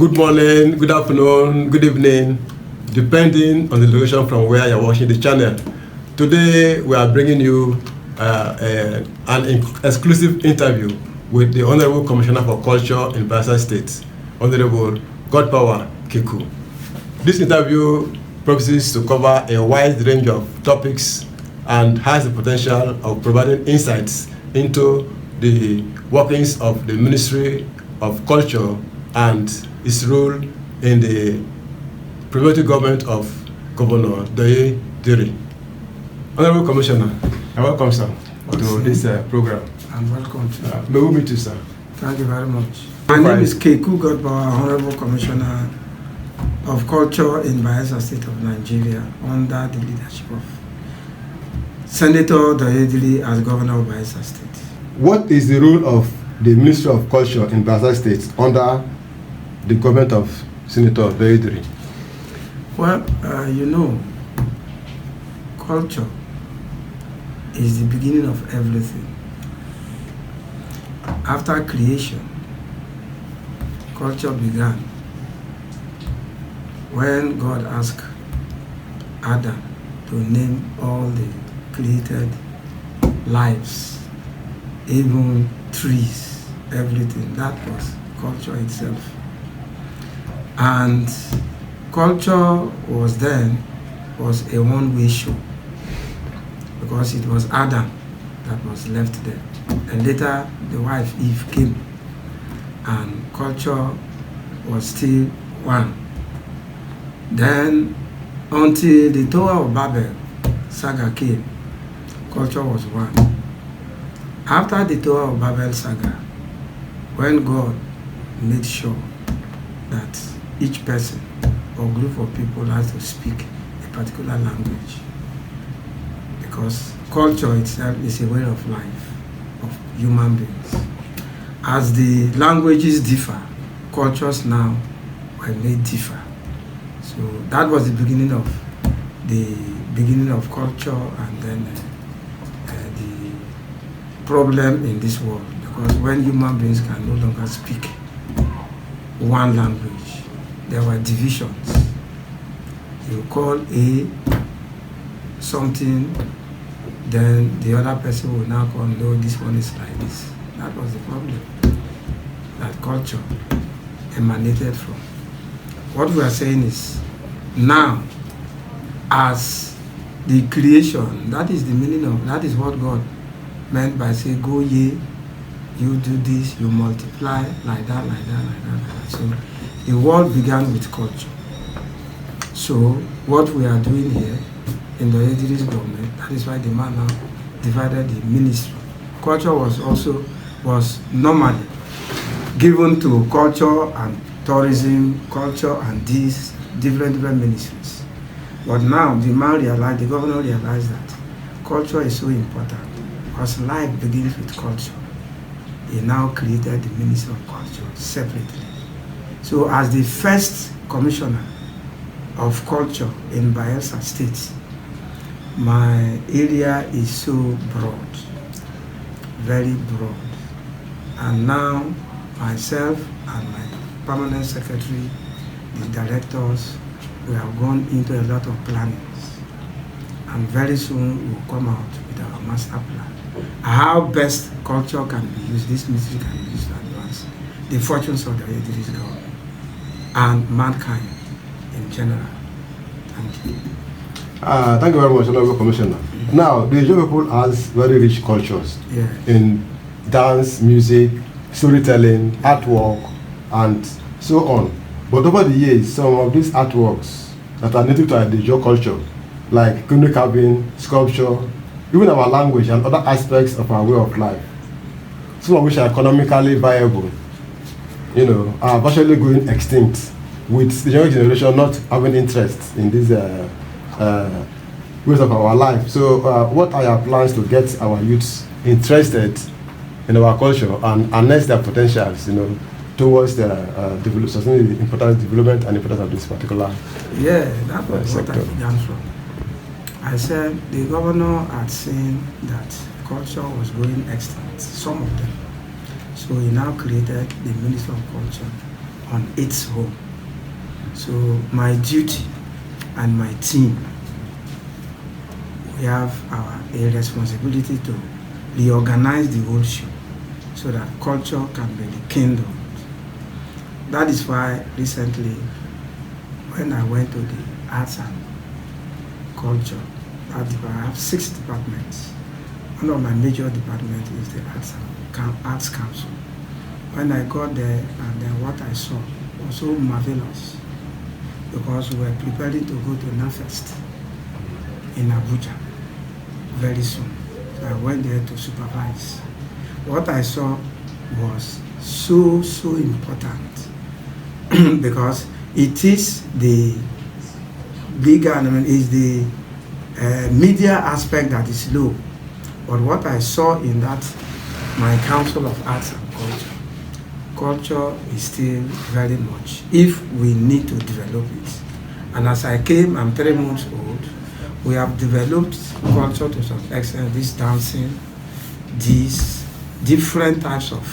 Good morning, good afternoon, good evening, depending on the location from where you're watching the channel. Today, we are bringing you an exclusive interview with the Honorable Commissioner for Culture in Bayelsa State, Honorable Godpower Keku. This interview promises to cover a wide range of topics and has the potential of providing insights into the workings of the Ministry of Culture and its role in the preventive government of Governor Douye Diri. Honorable Commissioner, welcome, sir, to this program. And welcome to May we meet you, sir. Thank you very much. My name is Keku Godpower, Honorable Commissioner of Culture in Bayelsa State of Nigeria, under the leadership of Senator Douye Diri as Governor of Bayelsa State. What is the role of the Ministry of Culture in Bayelsa State under the government of Senator Douye Diri? Well, culture is the beginning of everything. After creation, culture began when God asked Adam to name all the created lives, even trees, everything. That was culture itself. And culture was a one-way show, because it was Adam that was left there. And later the wife Eve came, and culture was still one. Then until the Tower of Babel saga came, culture was one. After the Tower of Babel saga, when God made sure that each person or group of people has to speak a particular language, because culture itself is a way of life of human beings. As the languages differ, cultures now were made differ. So that was the beginning of culture, and then the problem in this world, because when human beings can no longer speak one language, there were divisions. You call A something, then the other person will now call, no, this one is like this. That was the problem that culture emanated from. What we are saying is, now, as the creation, that is the meaning of, that is what God meant by saying, go ye, you do this, you multiply, like that, like that, like that, like that. So the world began with culture. So what we are doing here in the Douye Diri's government, that is why the man now divided the ministry. Culture was normally given to culture and tourism, culture and these different ministries. But now the governor realized that culture is so important, because life begins with culture. He now created the Ministry of Culture separately. So as the first commissioner of culture in Bayelsa State, my area is so broad, very broad. And now myself and my permanent secretary, the directors, we have gone into a lot of plannings. And very soon we will come out with our master plan. How best culture can be used, this ministry can be used to advance the fortunes of the Douye Diri's government and mankind in general. Thank you. Thank you very much, Honorable Commissioner. Now, the Yoruba people has very rich cultures in dance, music, storytelling, artwork, and so on. But over the years, some of these artworks that are native to the Yoruba culture, like canoe carving, sculpture, even our language and other aspects of our way of life, some of which are economically viable, are virtually going extinct, with the younger generation not having interest in these ways of our life. So what are your plans to get our youths interested in our culture and harness their potentials, towards the sustaining the important development and importance of this particular that was sector? What I began from. I said the governor had seen that culture was going extinct, some of them. So he now created the Ministry of Culture on its own. So my duty and my team, we have a responsibility to reorganize the whole show so that culture can be rekindled. That is why recently, when I went to the arts and culture, I have 6 departments. One of my major departments is the Arts Council. When I got there, and then what I saw was so marvelous, because we were preparing to go to NAFEST in Abuja very soon. So I went there to supervise. What I saw was so important because it is the bigger, is the media aspect that is low. But what I saw in that, my Council of Arts and Culture is still very much, if we need to develop it. And as I came, I'm 3 months old, we have developed culture to some extent, this dancing, these different types of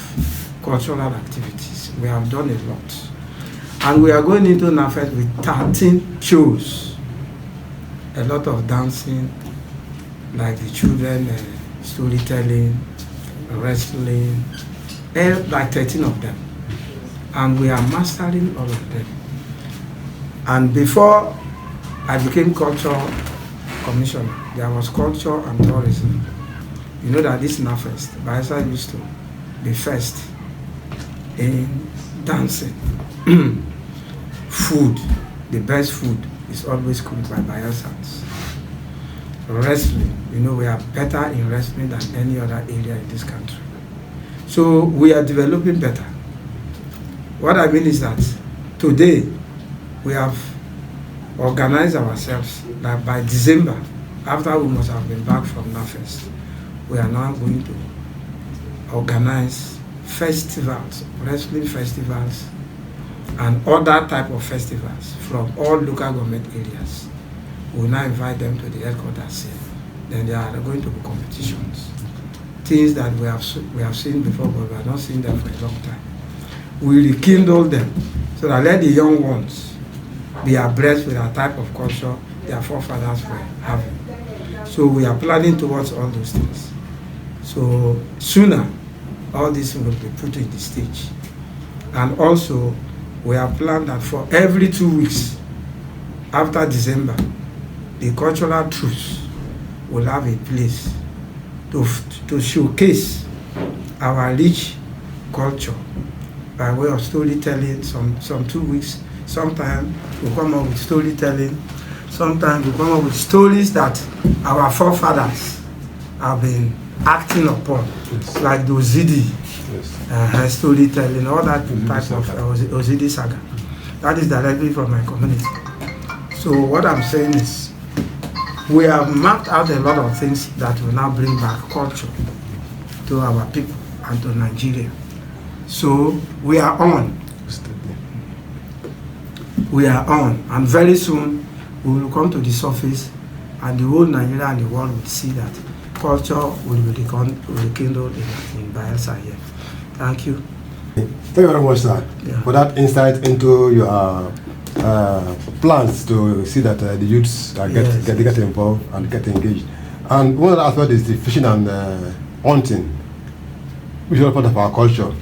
cultural activities. We have done a lot. And we are going into NAFED with 13 shows. A lot of dancing, like the children, storytelling, wrestling, like 13 of them. And we are mastering all of them. And before I became culture commissioner, there was culture and tourism. You know that this NAFEST, Bayelsa used to be first in dancing. Food, the best food is always cooked by Bayelsans. Wrestling, you know, we are better in wrestling than any other area in this country. So we are developing better. What I mean is that today we have organized ourselves that by December, after we must have been back from NAFEST, we are now going to organize festivals, wrestling festivals, and other type of festivals from all local government areas. We will now invite them to the headquarters here. Then there are going to be competitions. Things that we have seen before, but we have not seen them for a long time. We rekindle them so that let the young ones be abreast with our type of culture their forefathers were having. So we are planning towards all those things. So sooner, all this will be put in the stage. And also, we have planned that for every 2 weeks after December, the cultural troops will have a place to showcase our rich culture by way of storytelling. Some 2 weeks, sometimes we come up with storytelling, sometimes we come up with stories that our forefathers have been acting upon, yes. Like the Ozidi, yes. Storytelling, all that type of Ozidi saga. That is directly from my community. So what I'm saying is, we have mapped out a lot of things that will now bring back culture to our people and to Nigeria. So we are on. We are on, and very soon we will come to the surface, and the whole Nigeria and the world will see that culture will be rekindled in Bayelsa here. Thank you. Thank you very much, sir, for that insight into your plans to see that the youths get involved and get engaged. And one of the aspects is the fishing and hunting, which is part of our culture.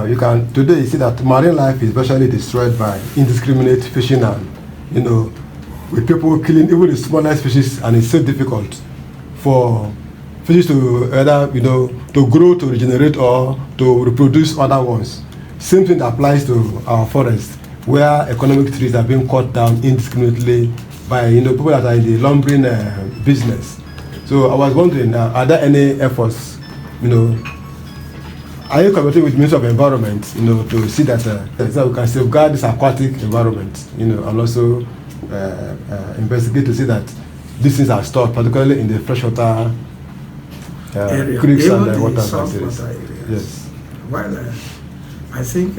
You can today see that marine life is virtually destroyed by indiscriminate fishing and, with people killing even the smallest fishes, and it's so difficult for fishes to either, to grow, to regenerate, or to reproduce other ones. Same thing applies to our forests, where economic trees are being cut down indiscriminately by people that are in the lumbering business. So I was wondering, are there any efforts, are you cooperating with the Ministry of Environment, to see that so we can safeguard this aquatic environment, and also investigate to see that these things are stored, particularly in the freshwater creeks and water areas. Yes. Well, I think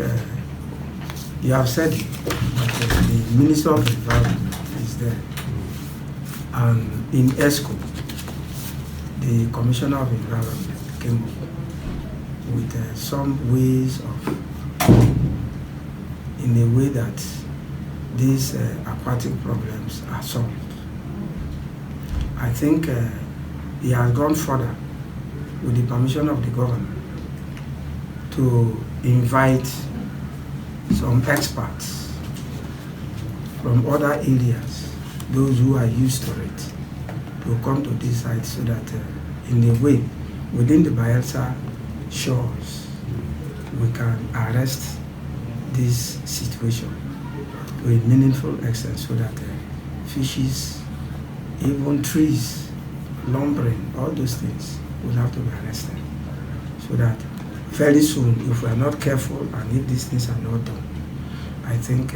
you have said it, but the Minister of Environment is there, and in ESCO, the Commissioner of Environment came up with some ways of in a way that these aquatic problems are solved. I think he has gone further with the permission of the governor to invite some experts from other areas, those who are used to it, to come to this site so that in a way, within the Bayelsa shores, we can arrest this situation to a meaningful extent so that fishes, even trees, lumbering, all those things will have to be arrested. So that very soon, if we are not careful and if these things are not done, I think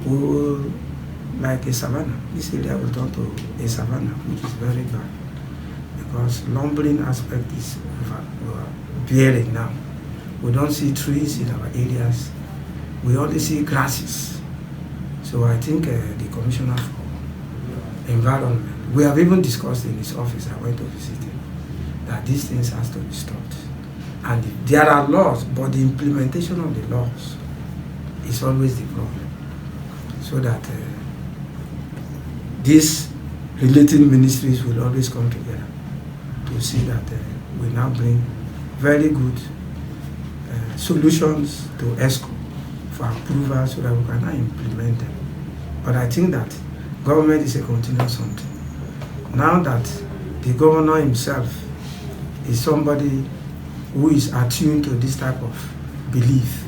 we will, like a savanna, this area will turn to a savanna, which is very bad. Because lumbering aspect is bearing now. We don't see trees in our areas. We only see grasses. So I think the Commissioner for Environment, we have even discussed in his office, I went to visit him, that these things has to be stopped. And there are laws, but the implementation of the laws is always the problem. So that these related ministries will always come together to see that we now bring very good solutions to ESCO for approval so that we can now implement them. But I think that government is a continuous something. Now that the governor himself is somebody who is attuned to this type of belief,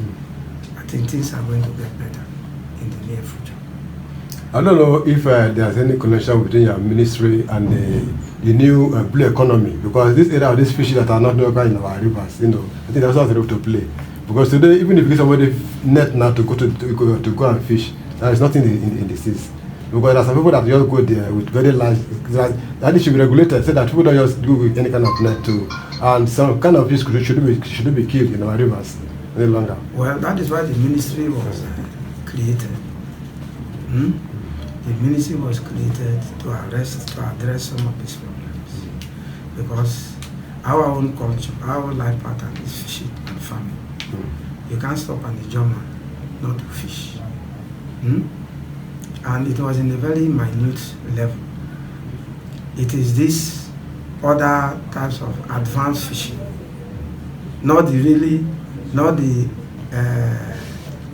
I think things are going to get better in the near future. I don't know if there's any connection between your ministry and the new blue economy, because this area of these fishes that are not local in our rivers, I think that's also a role to play. Because today, even if you get somebody net now to go and fish, there is nothing in the seas. Because there are some people that just go there with very large, that it should be regulated, so that people don't just do with any kind of net too. And some kind of fish shouldn't be killed in our rivers any longer. Well, that is why the ministry was created. The ministry was created to address some of these problems. Because our own culture, our own life pattern is fishing and farming. You can't stop an German not to fish. And it was in a very minute level. It is this other types of advanced fishing, not the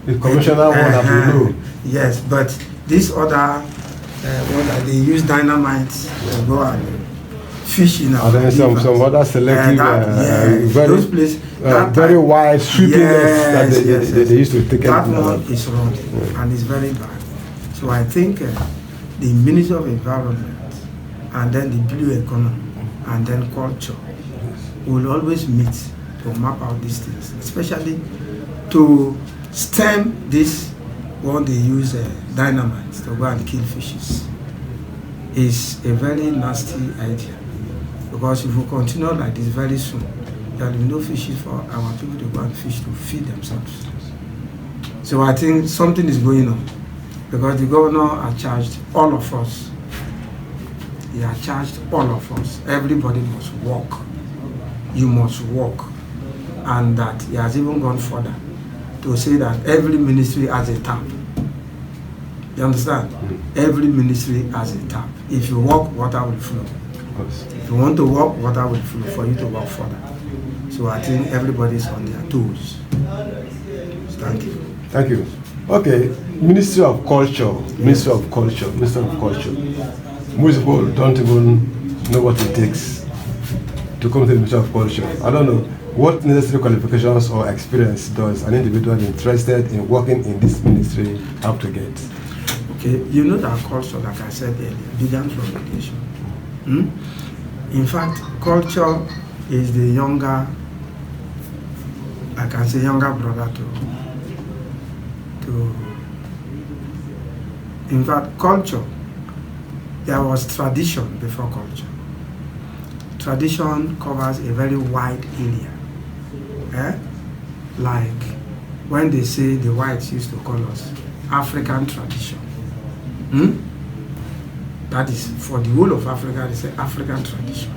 conventional one that we know. Yes, but this other one that they use dynamite to go and fish in our and then some other selective, those places, very wide sweeping nets that they used to take. That one is wrong and it's very bad. So I think the Ministry of Environment and then the blue economy and then culture will always meet to map out these things, especially to stem this when they use dynamite to go and kill fishes. Is a very nasty idea, because if we continue like this very soon, there will be no fishes for our people to go and fish to feed themselves. So I think something is going on, because the governor has charged all of us. He has charged all of us. Everybody must walk. You must walk. And that he has even gone further to say that every ministry has a tap. You understand? Every ministry has a tap. If you walk, water will flow. If you want to walk, water will flow for you to walk further. So I think everybody is on their toes. Thank you. Thank you. Okay, Ministry of Culture. Ministry of Culture. Ministry of Culture. Most people don't even know what it takes to come to the Ministry of Culture. I don't know what necessary qualifications or experience does an individual interested in working in this ministry have to get. Okay, you know that culture, like I said earlier, began from education. In fact, culture is the younger, I can say younger brother to in fact, culture, there was tradition before culture. Tradition covers a very wide area. Like when they say the whites used to call us African tradition. That is for the whole of Africa, they say African tradition.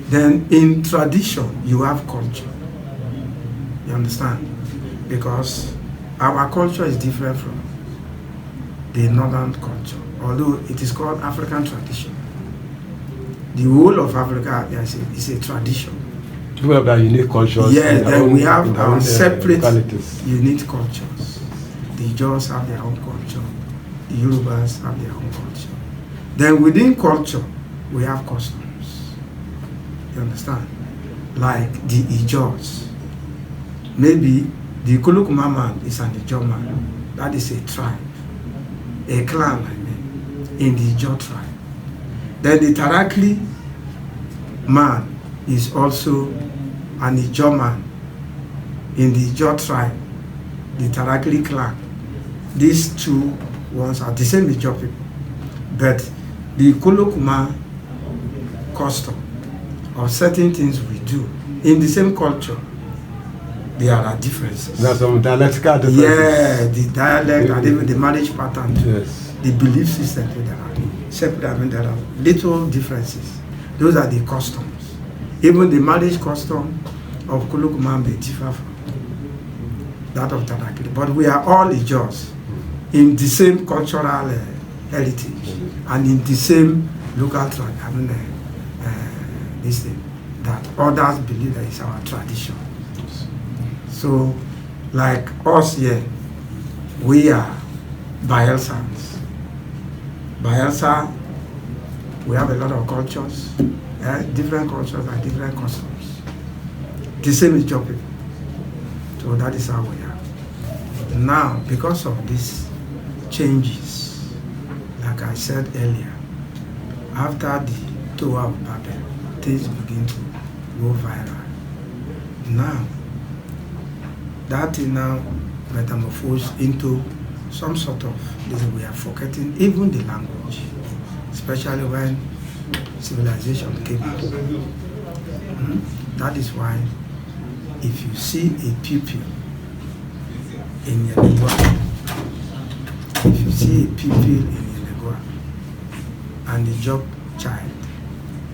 Then in tradition, you have culture. You understand? Because our culture is different from the northern culture, although it is called African tradition. The whole of Africa is a tradition. People have their unique cultures. Yes, then we have our separate localities. unique cultures. The Jaws have their own culture. The Yorubas have their own culture. Then within culture, we have customs. You understand? Like the Ijaws. Maybe the Ikolokuma man is an Ijaw man. That is a tribe, a clan, I mean, in the Ijaw tribe. Then the Tarakli man is also an Ijaw man in the Ijaw tribe, the Tarakli clan. These two ones are the same Ijaw people, but the Ikolokuma custom of certain things we do in the same culture, there are differences. There are some dialectical differences. Yeah, the dialect and even the marriage pattern, yes. the belief system, there are separate. I mean, there are little differences. Those are the customs. Even the marriage custom of Kolokuma may differ from that of Tarakli, but we are all Ijaws in the same cultural heritage and in the same local tribe. I mean, this thing that others believe that is our tradition. So, like us here, we are Bayelsans. Bayelsa, we have a lot of cultures, different cultures and different customs. The same Ijaw people. So that is how we are. Now, because of these changes, like I said earlier, after the Tower of Babel, things begin to go viral. Now, that is now metamorphosed into some sort of, we are forgetting even the language, especially when civilization came in. That is why if you see a pupil in Yelegua, if you see a pupil in Yelegua and a job child,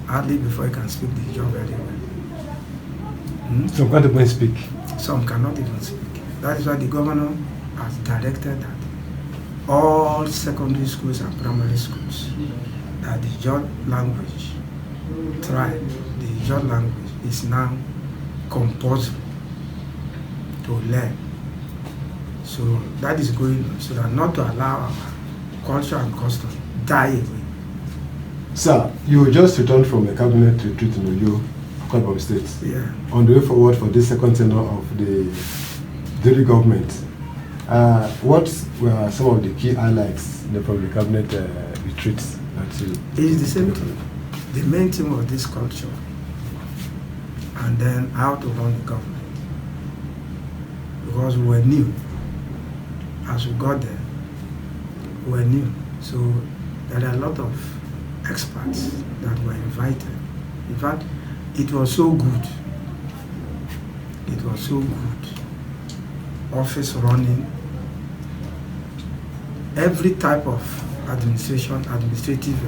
hardly before you can speak the job very well. Some can't even speak. Some cannot even speak. That is why the governor has directed that all secondary schools and primary schools, that the Ijaw language, tribe, the Ijaw language is now compulsory to learn. So that is going on, so that not to allow our culture and custom die away. Sir, you just returned from a cabinet retreat in Oyo, Governor of State. Yeah. On the way forward for this second tenure of the Diri government, what were some of the key highlights from the cabinet retreats that you? It's the same thing. The main theme of this culture, and then how to run the government. Because we were new. As we got there, we were new. So there are a lot of experts that were invited. In fact, it was so good. It was so good. Office running, every type of administrative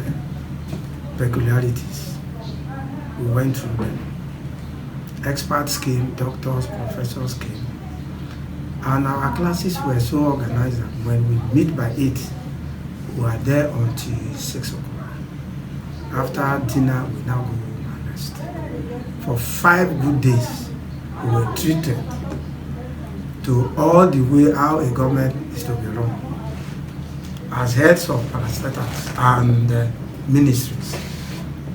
peculiarities, we went through them. Experts came, doctors, professors came, and our classes were so organized that when we meet by 8, we are there until 6 o'clock. After dinner, we now go home and rest. For 5 good days, we were treated to all the way how a government is to be run. As heads of parastatals and ministries,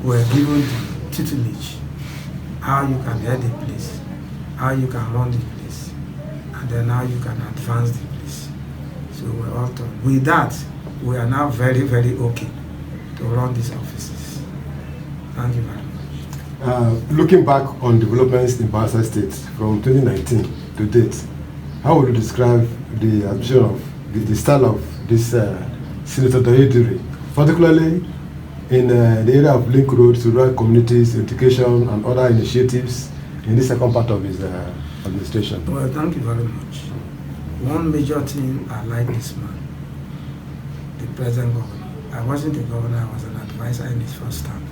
we were given the tutelage, how you can head the place, how you can run the place, and then how you can advance the place. So we're all taught. With that, we are now very, very okay to run these offices. Thank you very much. Looking back on developments in Bayelsa State from 2019 to date, how would you describe the ambition of the style of this Senator Douye Diri, particularly in the area of link roads to rural communities, education, and other initiatives in the second part of his administration? Well, thank you very much. One major thing I like this man, the present governor. I wasn't a governor, I was an advisor in his first term.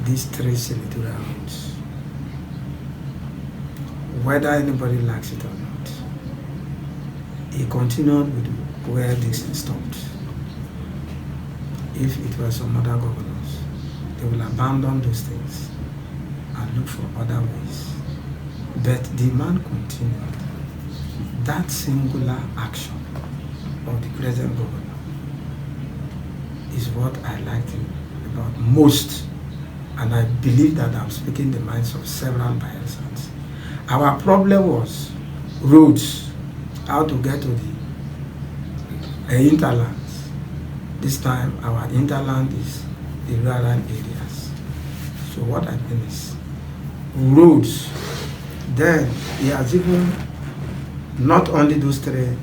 These 3 senatorial roads, whether anybody likes it or not, he continued with where this stopped. If it were some other governors, they will abandon those things and look for other ways. But the man continued. That singular action of the present governor is what I liked him about most, and I believe that I'm speaking the minds of several Bayelsans. Our problem was roads, how to get to the hinterlands. This time our hinterland is the rural areas. So what I mean is roads. Then he has even not only those 3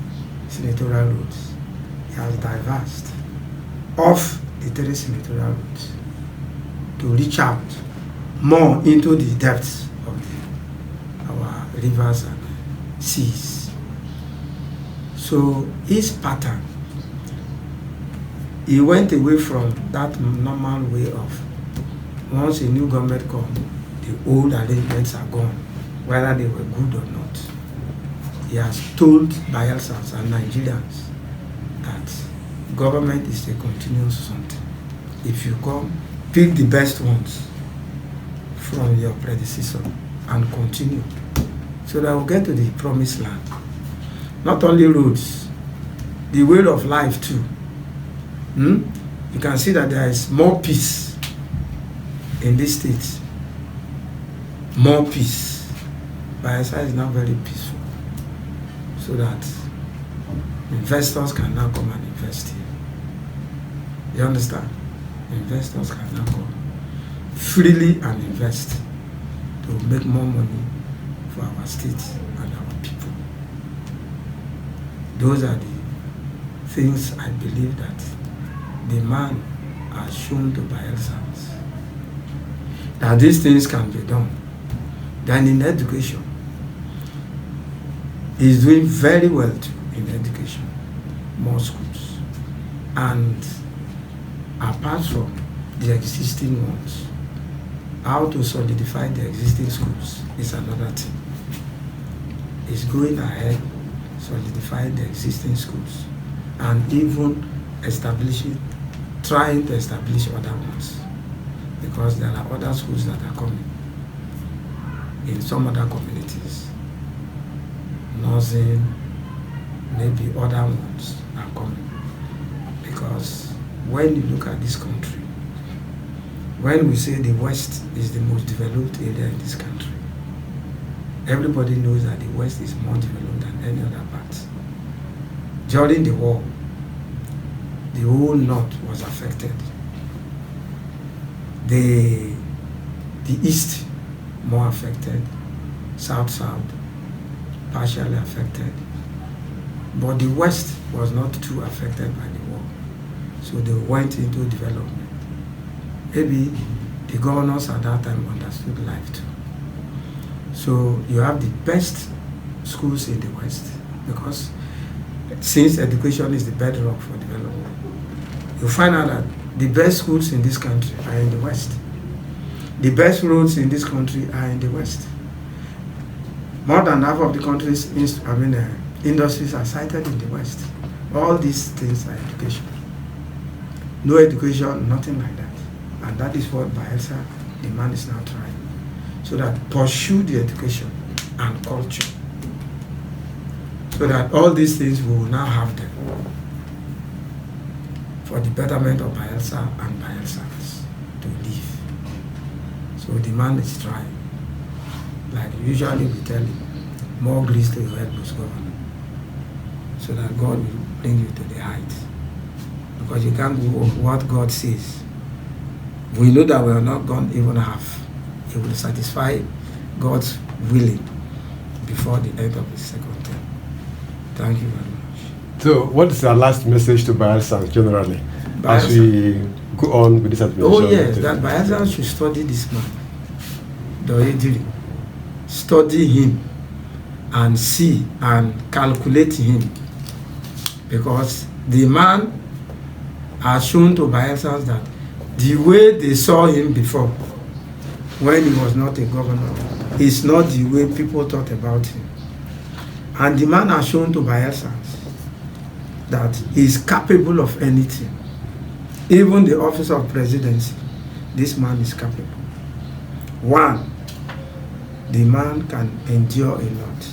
senatorial roads, he has diversed off the 3 senatorial roads to reach out more into the depths of our rivers and seas. So his pattern, he went away from that normal way of once a new government comes, the old arrangements are gone, whether they were good or not. He has told Bayelsans and Nigerians that government is a continuous something. If you come, pick the best ones from your predecessor and continue, so that we'll get to the promised land. Not only roads, the way of life too. You can see that there is more peace in this state. More peace. Bayelsa is now very peaceful, so that investors can now come and invest here. You understand? Investors can now come freely and invest to make more money for our state and our people. Those are the things I believe that the man has shown to Bayelsans, that these things can be done. Then in education, he's doing very well too in education, more schools. And apart from the existing ones, how to solidify the existing schools is another thing. He's going ahead, solidifying the existing schools, and even trying to establish other ones, because there are other schools that are coming in some other communities. Nursing, maybe other ones are coming. Because when you look at this country, when we say the West is the most developed area in this country, everybody knows that the West is more developed than any other part. During the war, the whole North was affected. The East more affected, South, partially affected. But the West was not too affected by the war. So they went into development. Maybe the governors at that time understood life too. So you have the best schools in the West, because since education is the bedrock for development, you find out that the best schools in this country are in the West. The best roads in this country are in the West. More than half of the country's industries are sited in the West. All these things are education. No education, nothing like that. And that is what Bayelsa, the man, is now trying. So that pursue the education and culture. So that all these things we will now have them for the betterment of Bayelsa and Bayelsans to live. So the man is trying. Like usually we tell him, more grease to your head, most governor, so that God will bring you to the height. Because you can't go off what God says. We know that we are not going even half. He will satisfy God's willing before the end of his second term. Thank you very much. So, what is our last message to Bayelsans generally as we go on with this administration? Oh yes, that Bayelsans should study this man, Douye Diri. Study him and see and calculate him, because the man has shown to Bayelsans that the way they saw him before, when he was not a governor, is not the way people thought about him. And the man has shown to Bayelsans that he is capable of anything. Even the office of presidency, this man is capable. One, the man can endure a lot.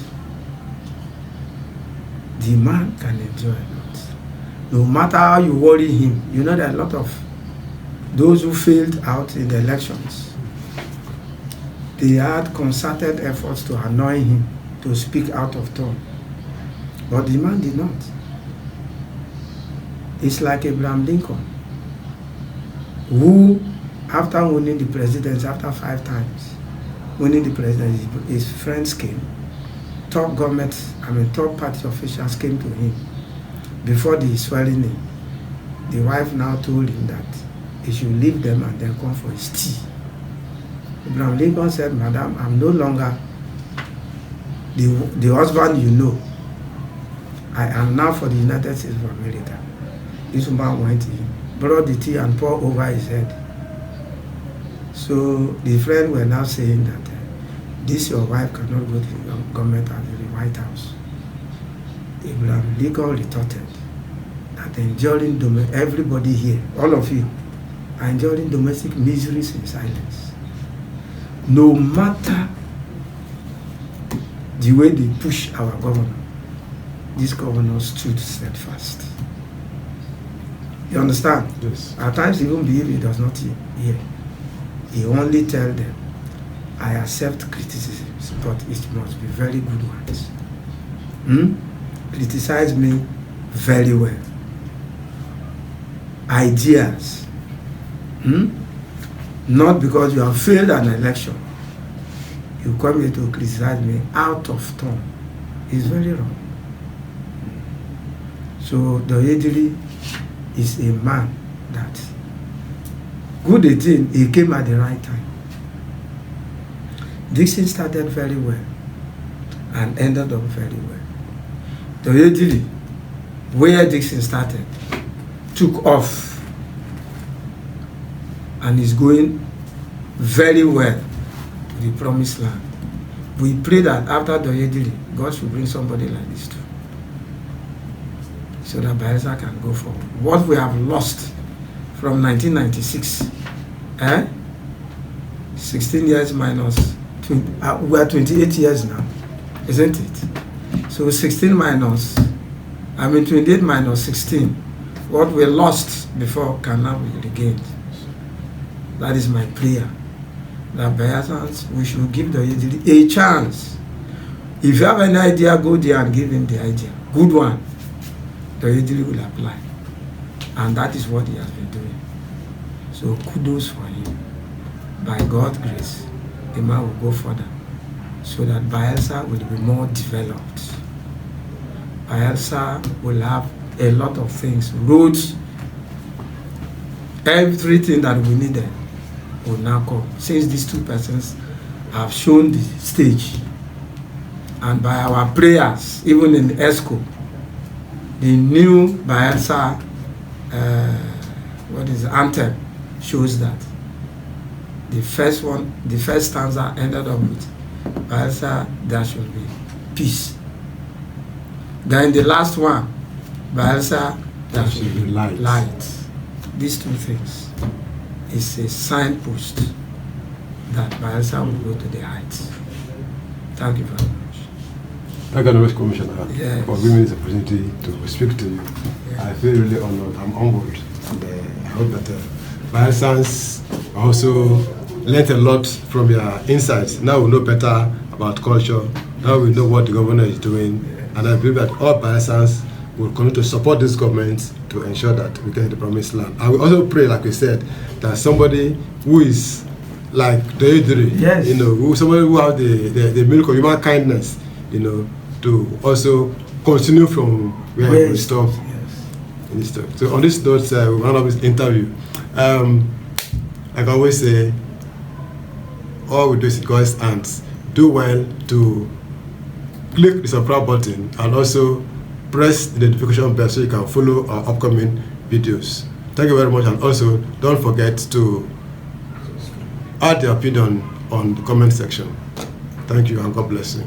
The man can endure a lot. No matter how you worry him, you know there are a lot of those who failed out in the elections. They had concerted efforts to annoy him, to speak out of turn. But the man did not. It's like Abraham Lincoln, who, after winning the presidency, after 5 times, winning the presidency, his friends came, top party officials came to him before the swearing in. The wife now told him that he should leave them and then come for his tea. Abraham Lincoln said, "Madam, I'm no longer the husband you know. I am now for the United States of America." This woman went in, brought the tea and poured over his head. So the friends were now saying that this your wife cannot go to the government and the White House. Abraham Lincoln retorted that enduring everybody here, all of you, are enduring domestic miseries in silence. No matter the way they push our governor, this governor stood steadfast. You understand? Yes. At times he even believe he does not hear. He only tell them, I accept criticisms, but it must be very good ones. Criticize me very well. Ideas. Not because you have failed an election. You come here to criticize me out of turn. It's very wrong. So Douye Diri is a man that, good a thing, he came at the right time. Dixon started very well and ended up very well. Douye Diri, where Dixon started, took off and is going very well to the promised land. We pray that after Douye Diri, God should bring somebody like this too, so that Bayelsa can go forward. What we have lost from 1996, 16 years minus, we are 28 years now, isn't it? So 16 minus, 28 minus 16, what we lost before can now be regained. That is my prayer, that Bayelsans, we should give Douye Diri a chance. If you have an idea, go there and give him the idea. Good one. Douye Diri will apply. And that is what he has been doing. So kudos for him. By God's grace, the man will go further, so that Bayelsa will be more developed. Bayelsa will have a lot of things, roads, everything that we needed will now come, since these two persons have shown the stage. And by our prayers, even in the ESCO, the new Bayelsa anthem shows that. The first stanza ended up with Bayelsa, there should be peace. Then the last one, Bayelsa, there should be light. These two things is a signpost that Bayelsa will go to the heights. Thank you very much. Thank you, Honorable Commissioner, yes, for giving me this opportunity to speak to you. Yes. I feel really honored. I'm humbled, and I hope that Bayelsans also learned a lot from your insights. Now we know better about culture. Now we know what the governor is doing, and I believe that all Bayelsans will continue to support this government to ensure that we get the promised land. And we also pray, like we said, that somebody who is like Douye Diri, yes, somebody who has the milk of human kindness, to also continue from where we stopped. Yes. So on this note, we round up this interview. Like I always say, all we do is in God's hands. Do well to click the subscribe button and also press the notification bell so you can follow our upcoming videos. Thank you very much, and also don't forget to add your opinion on the comment section. Thank you, and God bless you.